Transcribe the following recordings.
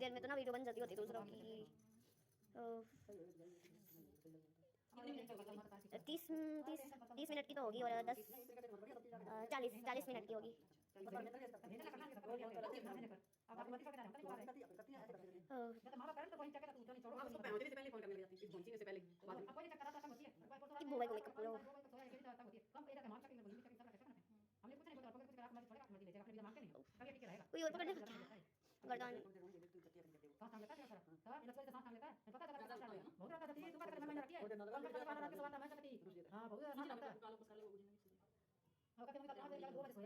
देर में तो ना वीडियो बन जाती होती दूसरों की। 30 मिनट की तो होगी और 40 मिनट की होगी। बुआ को मेकअप लो। कोई और पकड़ने का क्या? गर्दन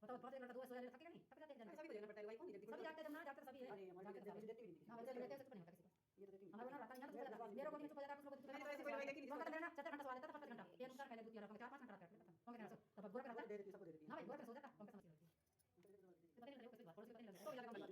बताओ बहुत एक लड़का दो सोया थकेगा नहीं थक जाते हैं सभी तो जाना पड़ता है भाई कौन नहीं सभी जाते हैं जब ना जाते सभी है अरे मजा के सभी देती भी नहीं हां वैसे लेते हैं कुछ नहीं होता किसी को ये तो देती हूं हमारा रात यहाँ तो मेरे को नहीं चुप जाता कुछ लोग नहीं तो ऐसे कोई लगे कि नहीं मेरा 4 घंटा सो जाता था 5 घंटा एक घंटा पहले बुतिया रखा 4-5 घंटा रखा था कौन कहना सो तब गोर करता दे देती सबको दे देती हां भाई गोर कर सो जाता कौन समझ होती पता नहीं लगे कुछ बात पड़ोसी पता नहीं लगे तो लगा बात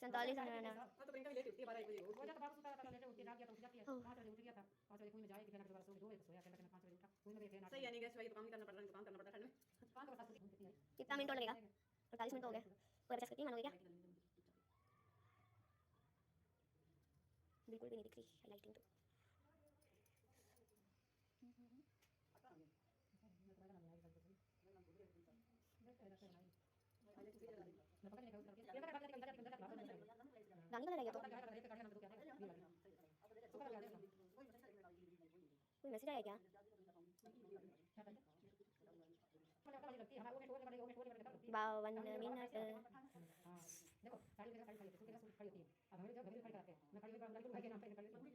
47 आना तो प्रियंका भी लेट उठती है 12 बजे वो जाता बाबू सुता था लेट उठती रात गया तो उठ जाती है 5 बजे उठ गया था 5 बजे कोई में जाए कि फिर दोबारा सो 2 बजे सोया फिर 5 बजे उठा कोई में भी फिर सही है नहीं गैस भाई तो काम करना पड़ रहा है काम करना पड़ता है ठंड में काम तो बता सकती है कितना मिनट और लगेगा? 48 मिनट हो गए। कोई बचा सकती है मानोगे क्या? बिल्कुल भी नहीं दिख रही लाइटिंग तो। गानी बना रही हो तो कोई मैसेज आया क्या? 52 मिनट। देखो साड़ी लेकर खड़ी होती है खड़ी होती है अब हमें जो खड़ी कराते हैं मैं खड़ी होकर अंदर को भाई के नाम पे खड़ी होती है